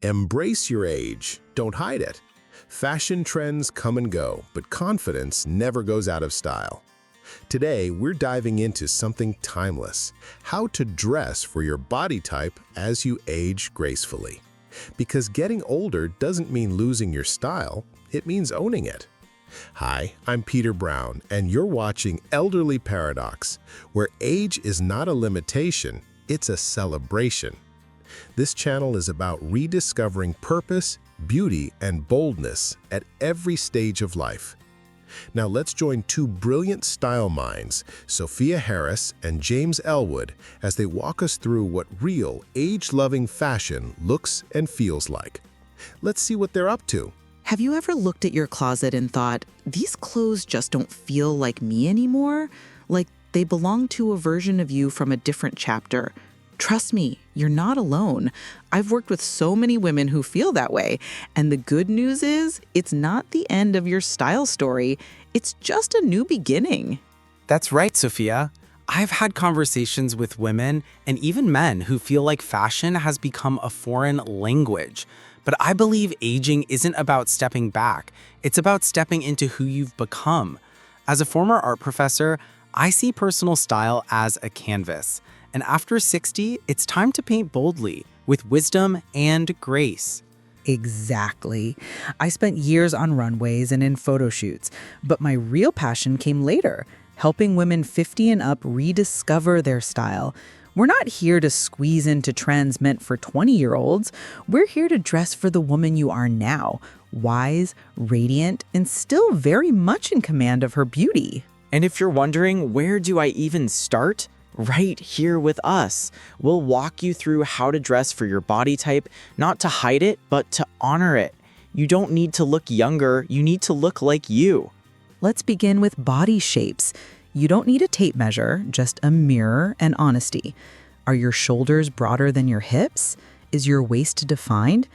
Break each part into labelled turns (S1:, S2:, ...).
S1: Embrace your age, don't hide it. Fashion trends come and go, but confidence never goes out of style. Today, we're diving into something timeless, how to dress for your body type as you age gracefully. Because getting older doesn't mean losing your style, it means owning it. Hi, I'm Peter Brown, and you're watching Elderly Paradox, where age is not a limitation, it's a celebration. This channel is about rediscovering purpose, beauty, and boldness at every stage of life. Now let's join two brilliant style minds, Sophia Harris and James Elwood, as they walk us through what real, age-loving fashion looks and feels like. Let's see what they're up to.
S2: Have you ever looked at your closet and thought, these clothes just don't feel like me anymore? Like they belong to a version of you from a different chapter? Trust me, you're not alone. I've worked with so many women who feel that way. And the good news is, it's not the end of your style story. It's just a new beginning.
S3: That's right, Sophia. I've had conversations with women and even men who feel like fashion has become a foreign language. But I believe aging isn't about stepping back. It's about stepping into who you've become. As a former art professor, I see personal style as a canvas. And after 60, it's time to paint boldly, with wisdom and grace.
S4: Exactly. I spent years on runways and in photo shoots, but my real passion came later, helping women 50 and up rediscover their style. We're not here to squeeze into trends meant for 20-year-olds. We're here to dress for the woman you are now, wise, radiant, and still very much in command of her beauty.
S5: And if you're wondering, where do I even start? Right here with us. We'll walk you through how to dress for your body type, not to hide it, but to honor it. You don't need to look younger, you need to look like you.
S4: Let's begin with body shapes. You don't need a tape measure, just a mirror and honesty. Are your shoulders broader than your hips? Is your waist defined?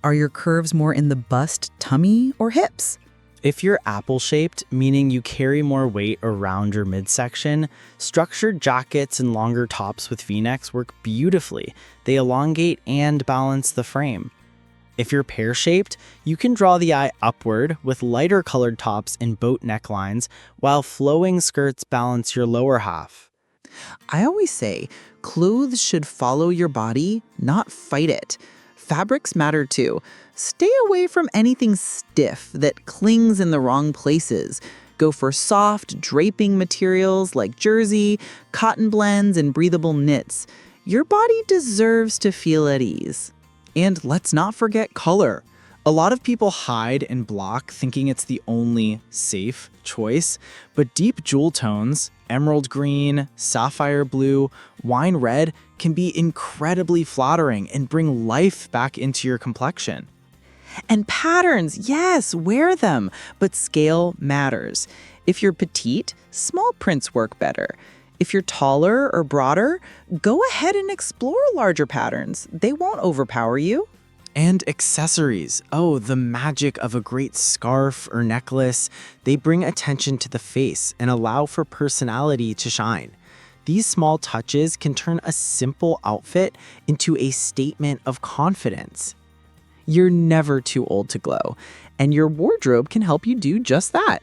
S4: Are your curves more in the bust, tummy, or hips?
S5: If you're apple-shaped, meaning you carry more weight around your midsection, structured jackets and longer tops with V-necks work beautifully. They elongate and balance the frame. If you're pear-shaped, you can draw the eye upward with lighter colored tops and boat necklines, while flowing skirts balance your lower half.
S2: I always say, clothes should follow your body, not fight it. Fabrics matter too. Stay away from anything stiff that clings in the wrong places. Go for soft, draping materials like jersey, cotton blends, and breathable knits. Your body deserves to feel at ease.
S5: And let's not forget color. A lot of people hide and block thinking it's the only safe choice, but deep jewel tones, emerald green, sapphire blue, wine red can be incredibly flattering and bring life back into your complexion.
S2: And patterns, yes, wear them, but scale matters. If you're petite, small prints work better. If you're taller or broader, go ahead and explore larger patterns. They won't overpower you.
S5: And accessories. Oh, the magic of a great scarf or necklace. They bring attention to the face and allow for personality to shine. These small touches can turn a simple outfit into a statement of confidence. You're never too old to glow, and your wardrobe can help you do just that.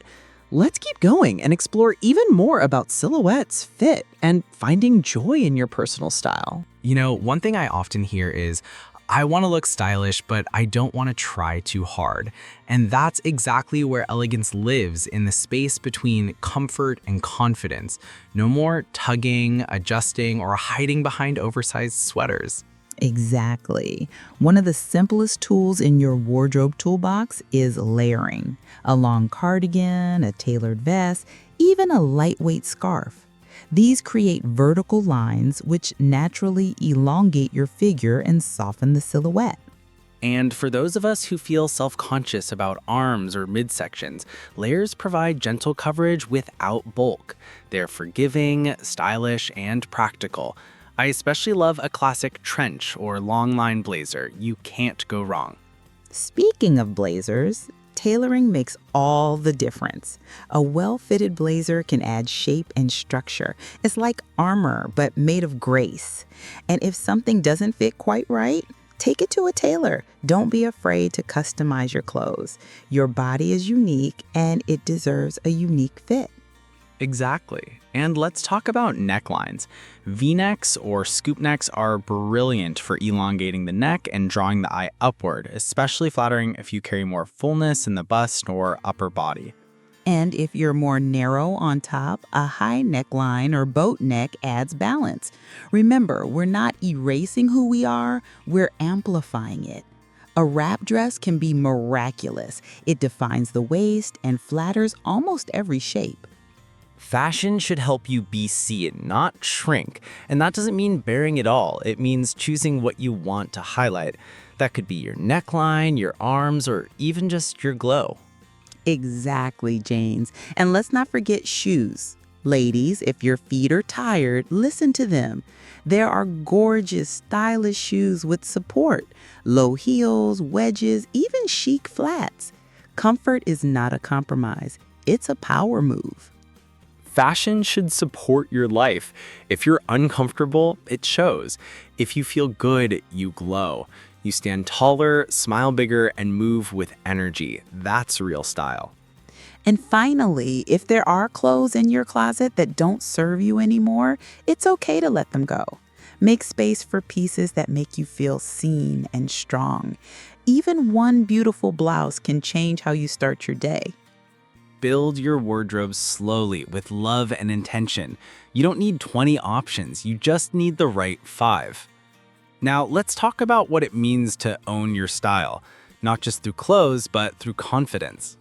S5: Let's keep going and explore even more about silhouettes, fit, and finding joy in your personal style.
S3: You know, one thing I often hear is, I want to look stylish, but I don't want to try too hard. And that's exactly where elegance lives, in the space between comfort and confidence. No more tugging, adjusting, or hiding behind oversized sweaters.
S4: Exactly. One of the simplest tools in your wardrobe toolbox is layering. A long cardigan, a tailored vest, even a lightweight scarf. These create vertical lines which naturally elongate your figure and soften the silhouette.
S3: And for those of us who feel self-conscious about arms or midsections, layers provide gentle coverage without bulk. They're forgiving, stylish, and practical. I especially love a classic trench or long line blazer. You can't go wrong.
S4: Speaking of blazers, tailoring makes all the difference. A well-fitted blazer can add shape and structure. It's like armor, but made of grace. And if something doesn't fit quite right,
S6: Take it to a tailor. Don't be afraid to customize your clothes. Your body is unique and it deserves a unique fit.
S5: Exactly. And let's talk about necklines. V-necks or scoop necks are brilliant for elongating the neck and drawing the eye upward, especially flattering if you carry more fullness in the bust or upper body.
S6: And if you're more narrow on top, a high neckline or boat neck adds balance. Remember, we're not erasing who we are, we're amplifying it. A wrap dress can be miraculous. It defines the waist and flatters almost every shape.
S5: Fashion should help you be seen, not shrink. And that doesn't mean bearing it all. It means choosing what you want to highlight. That could be your neckline, your arms, or even just your glow.
S6: Exactly, James. And let's not forget shoes. Ladies, if your feet are tired, listen to them. There are gorgeous, stylish shoes with support. Low heels, wedges, even chic flats. Comfort is not a compromise. It's a power move.
S5: Fashion should support your life. If you're uncomfortable, it shows. If you feel good, you glow. You stand taller, smile bigger, and move with energy. That's real style.
S6: And finally, if there are clothes in your closet that don't serve you anymore, it's okay to let them go. Make space for pieces that make you feel seen and strong. Even one beautiful blouse can change how you start your day.
S5: Build your wardrobe slowly with love and intention. You don't need 20 options, you just need the right 5. Now, let's talk about what it means to own your style, not just through clothes, but through confidence.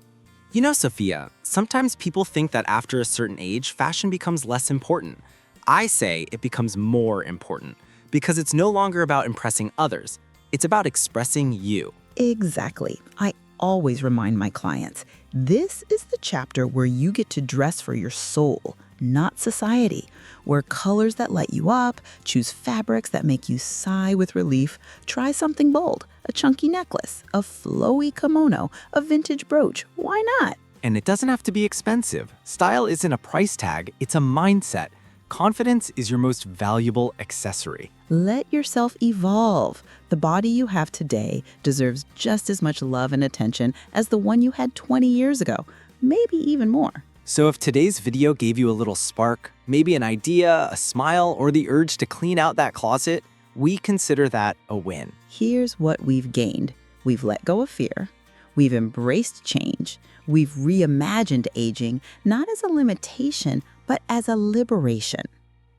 S3: You know, Sophia, sometimes people think that after a certain age, fashion becomes less important. I say it becomes more important because it's no longer about impressing others. It's about expressing you.
S6: Exactly. I always remind my clients, this is the chapter where you get to dress for your soul, not society. Wear colors that light you up, choose fabrics that make you sigh with relief, try something bold, a chunky necklace, a flowy kimono, a vintage brooch. Why not?
S3: And it doesn't have to be expensive. Style isn't a price tag, it's a mindset. Confidence is your most valuable accessory.
S6: Let yourself evolve. The body you have today deserves just as much love and attention as the one you had 20 years ago, maybe even more.
S3: So if today's video gave you a little spark, maybe an idea, a smile, or the urge to clean out that closet, we consider that a win.
S6: Here's what we've gained. We've let go of fear. We've embraced change. We've reimagined aging, not as a limitation, but as a liberation.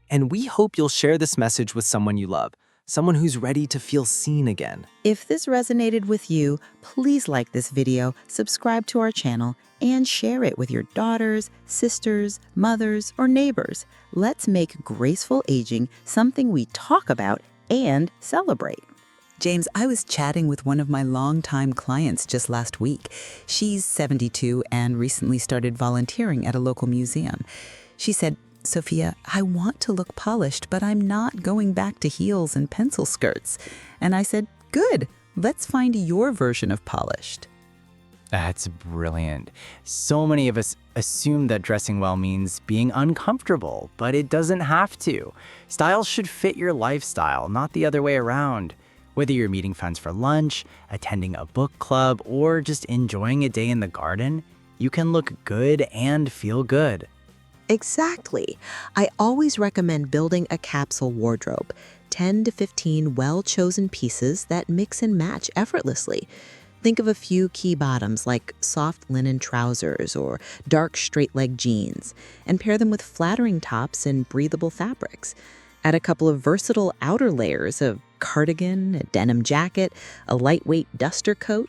S3: And we hope you'll share this message with someone you love, someone who's ready to feel seen again.
S6: If this resonated with you, please like this video, subscribe to our channel, and share it with your daughters, sisters, mothers, or neighbors. Let's make graceful aging something we talk about and celebrate. James, I was chatting with one of my longtime clients just last week. She's 72 and recently started volunteering at a local museum. She said, Sophia, I want to look polished, but I'm not going back to heels and pencil skirts. And I said, good, let's find your version of polished.
S7: That's brilliant. So many of us assume that dressing well means being uncomfortable, but it doesn't have to. Style should fit your lifestyle, not the other way around. Whether you're meeting friends for lunch, attending a book club, or just enjoying a day in the garden, you can look good and feel good.
S8: Exactly. I always recommend building a capsule wardrobe, 10 to 15 well-chosen pieces that mix and match effortlessly. Think of a few key bottoms like soft linen trousers or dark straight-leg jeans, and pair them with flattering tops and breathable fabrics. Add a couple of versatile outer layers of cardigan, a denim jacket, a lightweight duster coat.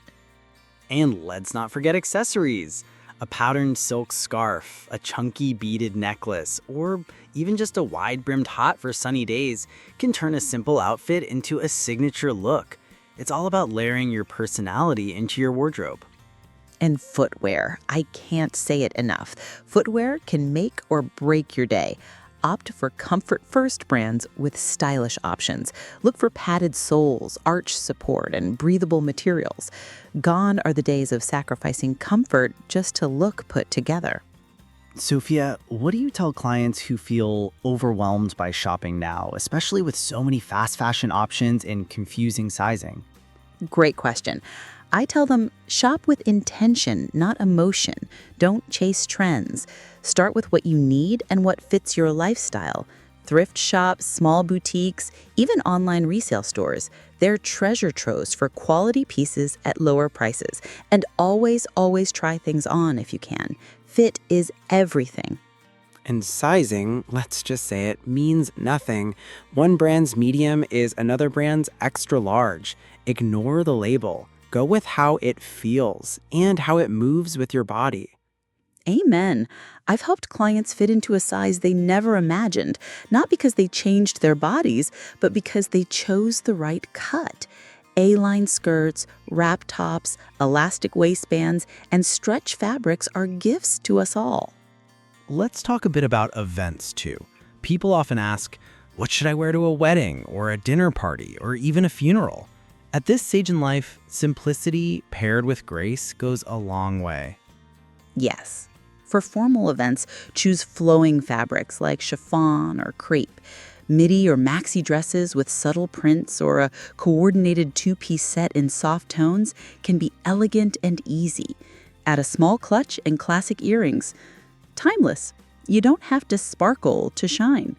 S5: And let's not forget accessories. A patterned silk scarf, a chunky beaded necklace, or even just a wide-brimmed hat for sunny days can turn a simple outfit into a signature look. It's all about layering your personality into your wardrobe.
S6: And footwear. I can't say it enough. Footwear can make or break your day. Opt for comfort-first brands with stylish options. Look for padded soles, arch support, and breathable materials. Gone are the days of sacrificing comfort just to look put together.
S7: Sophia, what do you tell clients who feel overwhelmed by shopping now, especially with so many fast fashion options and confusing sizing?
S6: Great question. I tell them shop with intention, not emotion. Don't chase trends. Start with what you need and what fits your lifestyle. Thrift shops, small boutiques, even online resale stores, they're treasure troves for quality pieces at lower prices. And always, always try things on if you can. Fit is everything.
S3: And sizing, let's just say it, means nothing. One brand's medium is another brand's extra large. Ignore the label. Go with how it feels and how it moves with your body.
S6: Amen. I've helped clients fit into a size they never imagined, not because they changed their bodies, but because they chose the right cut. A-line skirts, wrap tops, elastic waistbands, and stretch fabrics are gifts to us all.
S5: Let's talk a bit about events too. People often ask, what should I wear to a wedding or a dinner party or even a funeral? At this stage in life, simplicity paired with grace goes a long way.
S6: Yes. For formal events, choose flowing fabrics like chiffon or crepe. Midi or maxi dresses with subtle prints or a coordinated two-piece set in soft tones can be elegant and easy. Add a small clutch and classic earrings. Timeless. You don't have to sparkle to shine.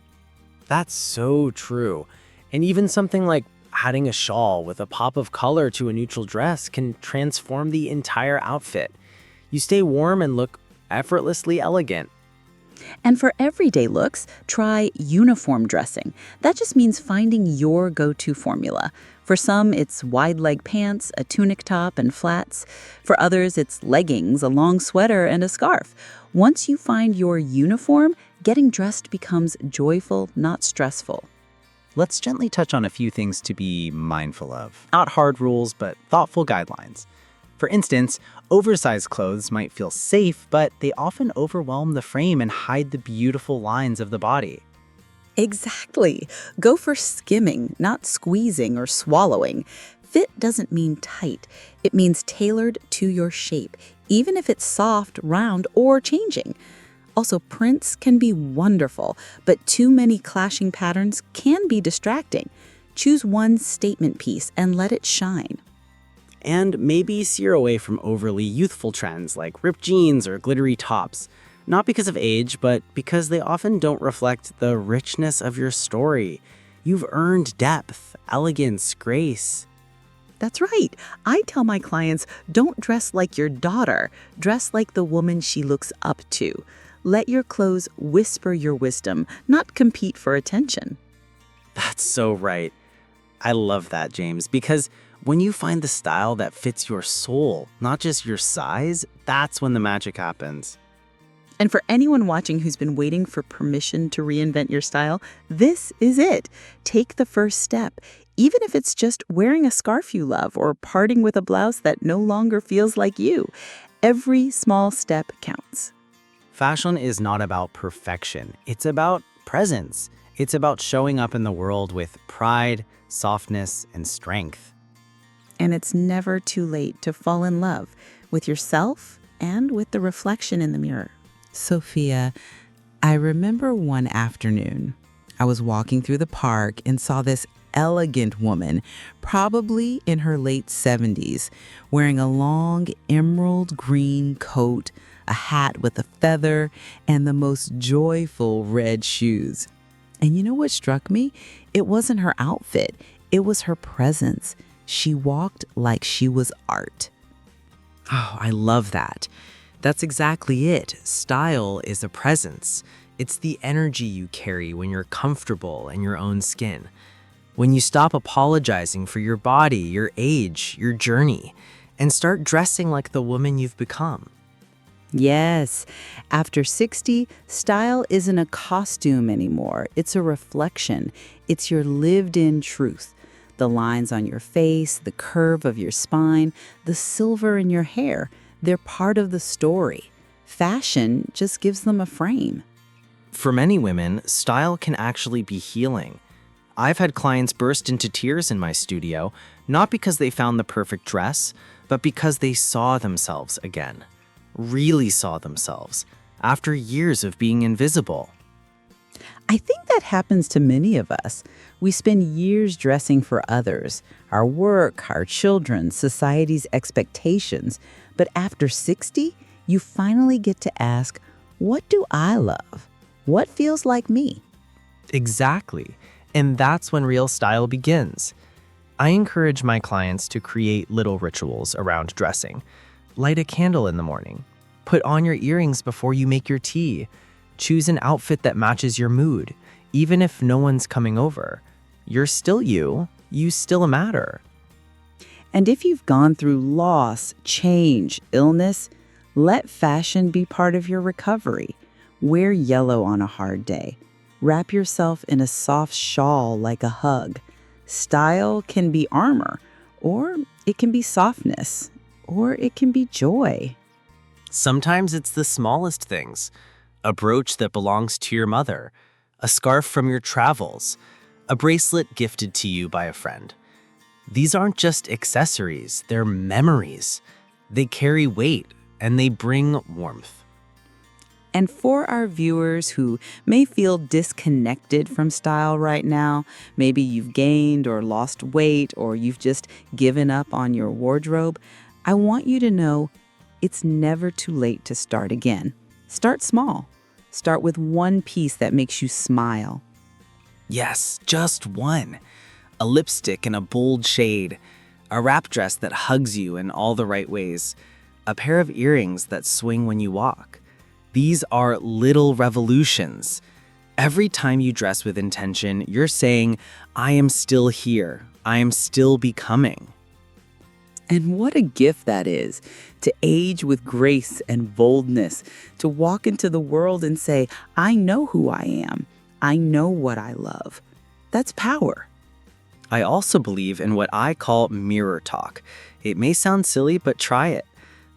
S5: That's so true. And even something like adding a shawl with a pop of color to a neutral dress can transform the entire outfit. You stay warm and look effortlessly elegant.
S6: And for everyday looks, try uniform dressing. That just means finding your go-to formula. For some, it's wide leg pants, a tunic top, and flats. For others, it's leggings, a long sweater, and a scarf. Once you find your uniform, getting dressed becomes joyful, not stressful.
S7: Let's gently touch on a few things to be mindful of. Not hard rules, but thoughtful guidelines. For instance, oversized clothes might feel safe, but they often overwhelm the frame and hide the beautiful lines of the body.
S6: Exactly. Go for skimming, not squeezing or swallowing. Fit doesn't mean tight. It means tailored to your shape, even if it's soft, round, or changing. Also, prints can be wonderful, but too many clashing patterns can be distracting. Choose one statement piece and let it shine.
S5: And maybe steer away from overly youthful trends like ripped jeans or glittery tops, not because of age, but because they often don't reflect the richness of your story. You've earned depth, elegance, grace.
S6: That's right. I tell my clients, don't dress like your daughter. Dress like the woman she looks up to. Let your clothes whisper your wisdom, not compete for attention.
S5: That's so right. I love that, James, because when you find the style that fits your soul, not just your size, that's when the magic happens.
S6: And for anyone watching who's been waiting for permission to reinvent your style, this is it. Take the first step, even if it's just wearing a scarf you love or parting with a blouse that no longer feels like you. Every small step counts.
S5: Fashion is not about perfection. It's about presence. It's about showing up in the world with pride, softness, and strength.
S6: And it's never too late to fall in love with yourself and with the reflection in the mirror.
S2: Sophia, I remember one afternoon, I was walking through the park and saw this elegant woman, probably in her late 70s, wearing a long emerald green coat, a hat with a feather, and the most joyful red shoes. And you know what struck me? It wasn't her outfit, it was her presence. She walked like she was art.
S3: Oh, I love that. That's exactly it. Style is a presence. It's the energy you carry when you're comfortable in your own skin. When you stop apologizing for your body, your age, your journey, and start dressing like the woman you've become.
S6: Yes, after 60, style isn't a costume anymore. It's a reflection. It's your lived-in truth. The lines on your face, the curve of your spine, the silver in your hair, they're part of the story. Fashion just gives them a frame.
S5: For many women, style can actually be healing. I've had clients burst into tears in my studio, not because they found the perfect dress, but because they saw themselves again. Really saw themselves. after years of being invisible.
S4: I think that happens to many of us. We spend years dressing for others, our work, our children, society's expectations. But after 60, you finally get to ask, what do I love? What feels like me?
S5: Exactly. And that's when real style begins. I encourage my clients to create little rituals around dressing. Light a candle in the morning. Put on your earrings before you make your tea. Choose an outfit that matches your mood. Even if no one's coming over, you're still you. You still matter.
S4: And if you've gone through loss, change, illness, let fashion be part of your recovery. Wear yellow on a hard day. Wrap yourself in a soft shawl like a hug. Style can be armor, or it can be softness, or it can be joy.
S5: Sometimes it's the smallest things. A brooch that belongs to your mother, a scarf from your travels, a bracelet gifted to you by a friend. These aren't just accessories, they're memories. They carry weight and they bring warmth.
S4: And for our viewers who may feel disconnected from style right now, maybe you've gained or lost weight or you've just given up on your wardrobe, I want you to know it's never too late to start again. Start small. Start with one piece that makes you smile.
S3: Yes, just one. A lipstick in a bold shade, a wrap dress that hugs you in all the right ways, a pair of earrings that swing when you walk. These are little revolutions. Every time you dress with intention, you're saying, I am still here. I am still becoming.
S4: And what a gift that is, to age with grace and boldness, to walk into the world and say, I know who I am. I know what I love. That's power.
S5: I also believe in what I call mirror talk. It may sound silly, but try it.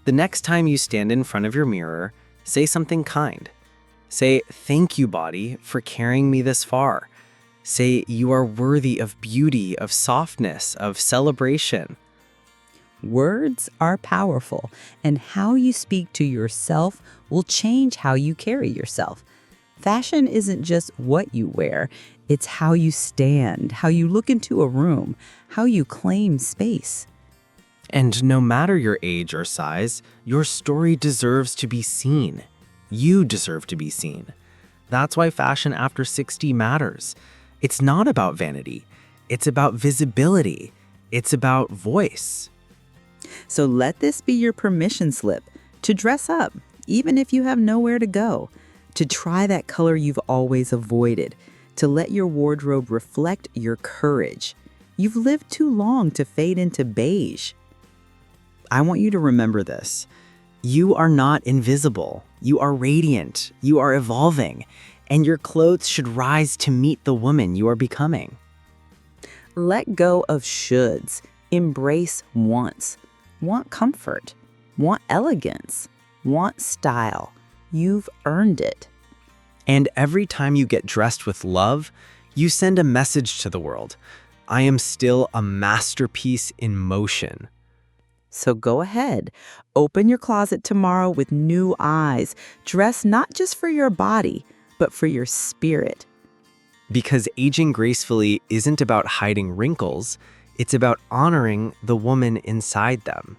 S5: The next time you stand in front of your mirror, say something kind. Say, thank you, body, for carrying me this far. Say, you are worthy of beauty, of softness, of celebration.
S4: Words are powerful, and how you speak to yourself will change how you carry yourself. Fashion isn't just what you wear, it's how you stand, how you look into a room, how you claim space.
S5: And no matter your age or size, your story deserves to be seen. You deserve to be seen. That's why fashion after 60 matters. It's not about vanity. It's about visibility. It's about voice.
S4: So let this be your permission slip to dress up, even if you have nowhere to go, to try that color you've always avoided, to let your wardrobe reflect your courage. You've lived too long to fade into beige.
S5: I want you to remember this. You are not invisible. You are radiant. You are evolving. And your clothes should rise to meet the woman you are becoming.
S4: Let go of shoulds. Embrace wants. Want comfort. Want elegance. Want style. You've earned it.
S5: And every time you get dressed with love, you send a message to the world. I am still a masterpiece in motion.
S4: So go ahead. Open your closet tomorrow with new eyes. Dress not just for your body, but for your spirit.
S5: Because aging gracefully isn't about hiding wrinkles, it's about honoring the woman inside them.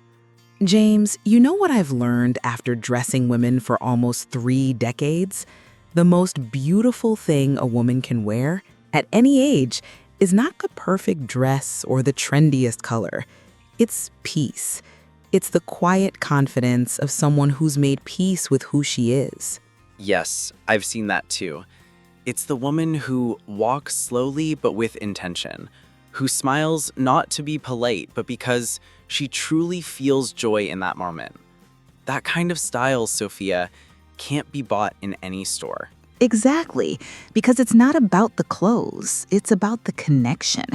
S2: James, you know what I've learned after dressing women for almost 3 decades? The most beautiful thing a woman can wear, at any age, is not the perfect dress or the trendiest color. It's peace. It's the quiet confidence of someone who's made peace with who she is.
S3: Yes, I've seen that too. It's the woman who walks slowly but with intention, who smiles not to be polite, but because she truly feels joy in that moment. That kind of style, Sophia, can't be bought in any store.
S2: Exactly, because it's not about the clothes, it's about the connection.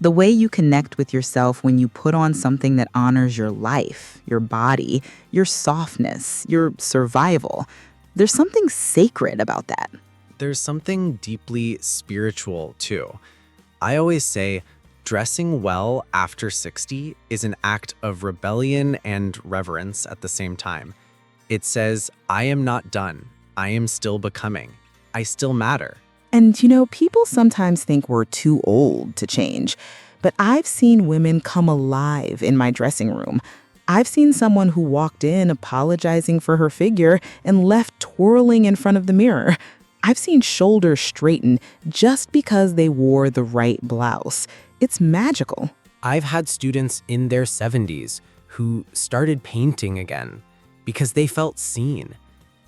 S2: The way you connect with yourself when you put on something that honors your life, your body, your softness, your survival. There's something sacred about that.
S5: There's something deeply spiritual too. I always say, dressing well after 60 is an act of rebellion and reverence at the same time. It says, I am not done. I am still becoming. I still matter.
S9: And people sometimes think we're too old to change, but I've seen women come alive in my dressing room. I've seen someone who walked in apologizing for her figure and left twirling in front of the mirror. I've seen shoulders straighten just because they wore the right blouse. It's magical.
S3: I've had students in their 70s who started painting again because they felt seen.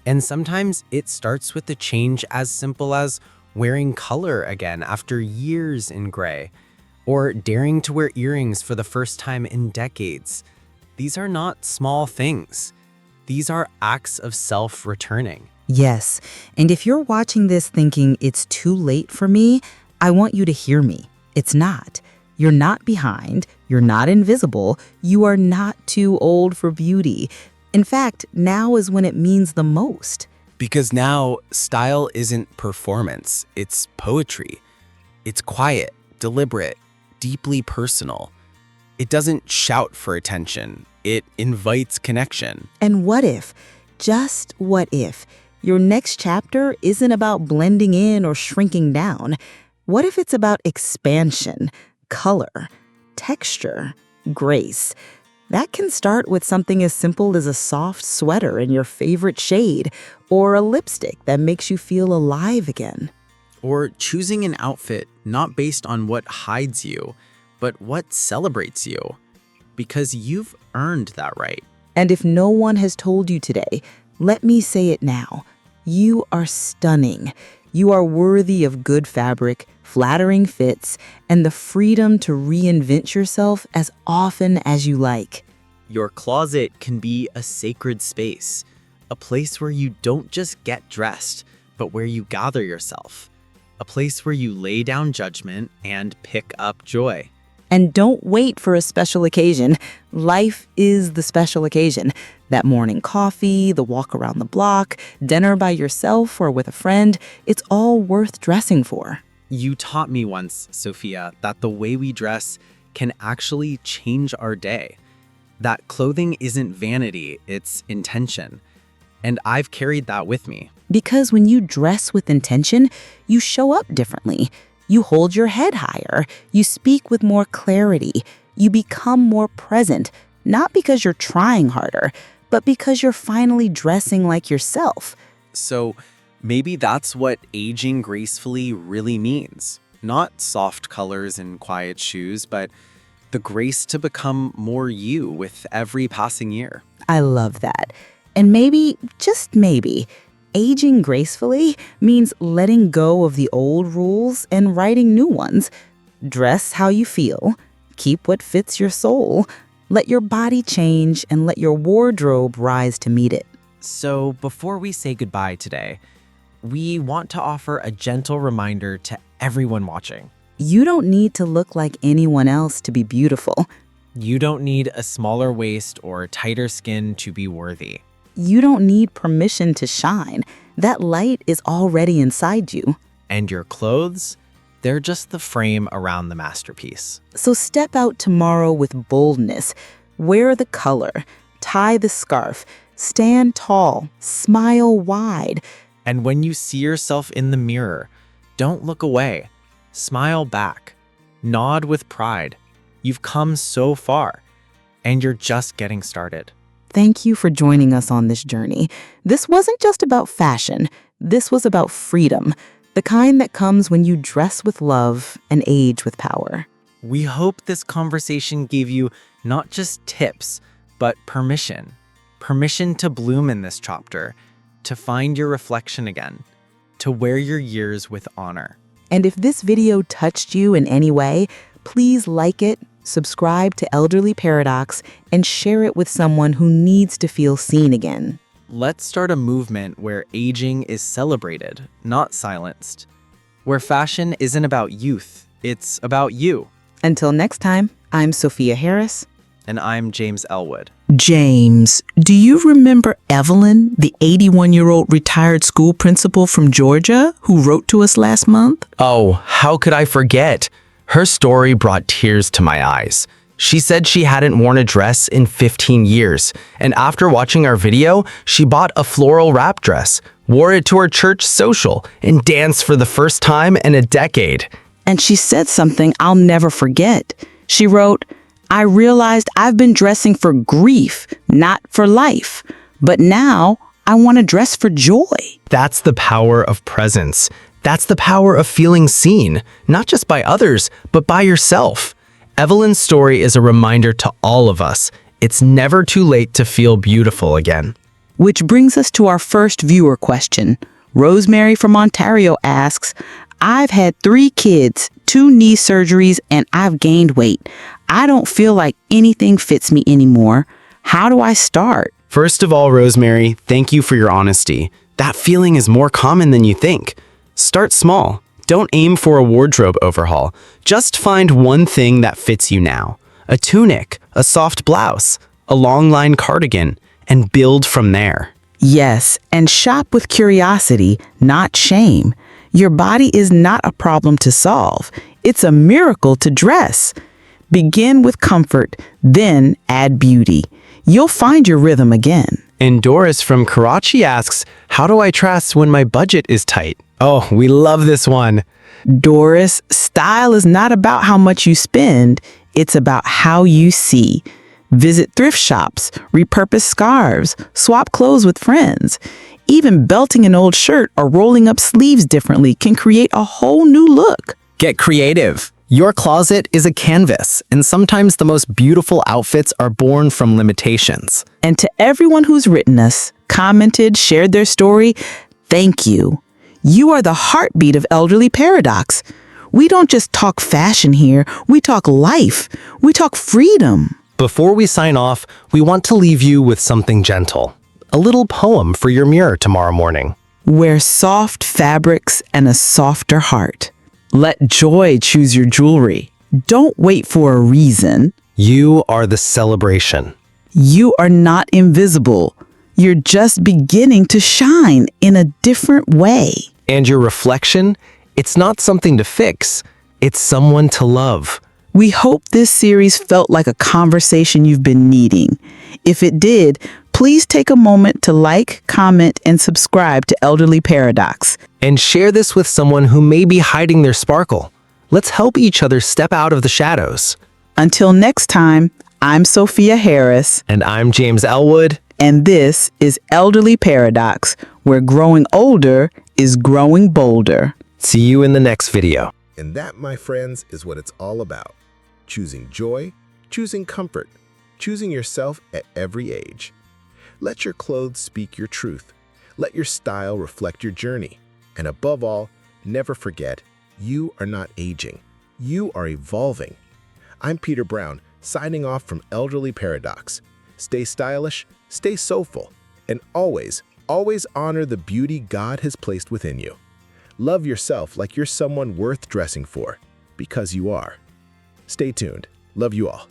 S3: And sometimes it starts with a change as simple as wearing color again after years in gray, or daring to wear earrings for the first time in decades. These are not small things. These are acts of self-returning.
S4: Yes, and if you're watching this thinking it's too late for me, I want you to hear me. It's not. You're not behind. You're not invisible. You are not too old for beauty. In fact, now is when it means the most.
S3: Because now, style isn't performance, it's poetry. It's quiet, deliberate, deeply personal. It doesn't shout for attention, it invites connection.
S9: And what if, just what if, your next chapter isn't about blending in or shrinking down? What if it's about expansion, color, texture, grace? That can start with something as simple as a soft sweater in your favorite shade, or a lipstick that makes you feel alive again.
S5: Or choosing an outfit not based on what hides you, but what celebrates you. Because you've earned that right.
S9: And if no one has told you today, let me say it now. You are stunning. You are worthy of good fabric, flattering fits, and the freedom to reinvent yourself as often as you like.
S5: Your closet can be a sacred space, a place where you don't just get dressed, but where you gather yourself, a place where you lay down judgment and pick up joy.
S9: And don't wait for a special occasion. Life is the special occasion. That morning coffee, the walk around the block, dinner by yourself or with a friend, it's all worth dressing for.
S5: You taught me once, Sophia, that the way we dress can actually change our day. That clothing isn't vanity, it's intention. And I've carried that with me.
S9: Because when you dress with intention, you show up differently. You hold your head higher. You speak with more clarity. You become more present, not because you're trying harder, but because you're finally dressing like yourself.
S3: So maybe that's what aging gracefully really means. Not soft colors and quiet shoes, but the grace to become more you with every passing year.
S9: I love that. And maybe, just maybe, aging gracefully means letting go of the old rules and writing new ones. Dress how you feel. Keep what fits your soul. Let your body change and let your wardrobe rise to meet it.
S5: So before we say goodbye today, we want to offer a gentle reminder to everyone watching.
S9: You don't need to look like anyone else to be beautiful.
S5: You don't need a smaller waist or tighter skin to be worthy.
S9: You don't need permission to shine. That light is already inside you.
S5: And your clothes, they're just the frame around the masterpiece.
S9: So step out tomorrow with boldness. Wear the color. Tie the scarf. Stand tall. Smile wide.
S5: And when you see yourself in the mirror, don't look away. Smile back. Nod with pride. You've come so far, and you're just getting started.
S9: Thank you for joining us on this journey. This wasn't just about fashion. This was about freedom, the kind that comes when you dress with love and age with power.
S5: We hope this conversation gave you not just tips, but permission. Permission to bloom in this chapter, to find your reflection again, to wear your years with honor.
S9: And if this video touched you in any way, please like it, subscribe to Elderly Paradox, and share it with someone who needs to feel seen again.
S5: Let's start a movement where aging is celebrated, not silenced. Where fashion isn't about youth, it's about you.
S9: Until next time, I'm Sophia Harris.
S5: And I'm James Elwood.
S10: James, do you remember Evelyn, the 81-year-old retired school principal from Georgia who wrote to us last month?
S11: Oh, how could I forget? Her story brought tears to my eyes. She said she hadn't worn a dress in 15 years, and after watching our video, she bought a floral wrap dress. wore it to her church social, and danced for the first time in a decade.
S9: And she said something I'll never forget. She wrote, "I realized I've been dressing for grief, not for life. But now I want to dress for joy."
S11: That's the power of presence. That's the power of feeling seen, not just by others, but by yourself. Evelyn's story is a reminder to all of us. It's never too late to feel beautiful again.
S9: Which brings us to our first viewer question. Rosemary from Ontario asks, "I've had 3 kids, 2 knee surgeries, and I've gained weight. I don't feel like anything fits me anymore. How do I start?"
S5: First of all, Rosemary, thank you for your honesty. That feeling is more common than you think. Start small. Don't aim for a wardrobe overhaul. Just find one thing that fits you now. A tunic, a soft blouse, a long-line cardigan, and build from there.
S9: Yes, and shop with curiosity, not shame. Your body is not a problem to solve. It's a miracle to dress. Begin with comfort, then add beauty. You'll find your rhythm again.
S5: And Doris from Karachi asks, how do I dress when my budget is tight? Oh, we love this one.
S9: Doris, style is not about how much you spend, it's about how you see. Visit thrift shops, repurpose scarves, swap clothes with friends. Even belting an old shirt or rolling up sleeves differently can create a whole new look.
S5: Get creative. Your closet is a canvas, and sometimes the most beautiful outfits are born from limitations.
S9: And to everyone who's written us, commented, shared their story, thank you. You are the heartbeat of Elderly Paradox. We don't just talk fashion here, we talk life. We talk freedom.
S11: Before we sign off, we want to leave you with something gentle. A little poem for your mirror tomorrow morning.
S9: Wear soft fabrics and a softer heart. Let joy choose your jewelry. Don't wait for a reason.
S11: You are the celebration.
S9: You are not invisible. You're just beginning to shine in a different way.
S11: And your reflection, it's not something to fix. It's someone to love.
S9: We hope this series felt like a conversation you've been needing. If it did, please take a moment to like, comment, and subscribe to Elderly Paradox.
S11: And share this with someone who may be hiding their sparkle. Let's help each other step out of the shadows.
S9: Until next time, I'm Sophia Harris.
S11: And I'm James Elwood.
S9: And this is Elderly Paradox, where growing older is growing bolder.
S11: See you in the next video.
S1: And that, my friends, is what it's all about. Choosing joy, choosing comfort, choosing yourself at every age. Let your clothes speak your truth. Let your style reflect your journey. And above all, never forget, you are not aging. You are evolving. I'm Peter Brown, signing off from Elderly Paradox. Stay stylish, stay soulful, and always, always honor the beauty God has placed within you. Love yourself like you're someone worth dressing for, because you are. Stay tuned. Love you all.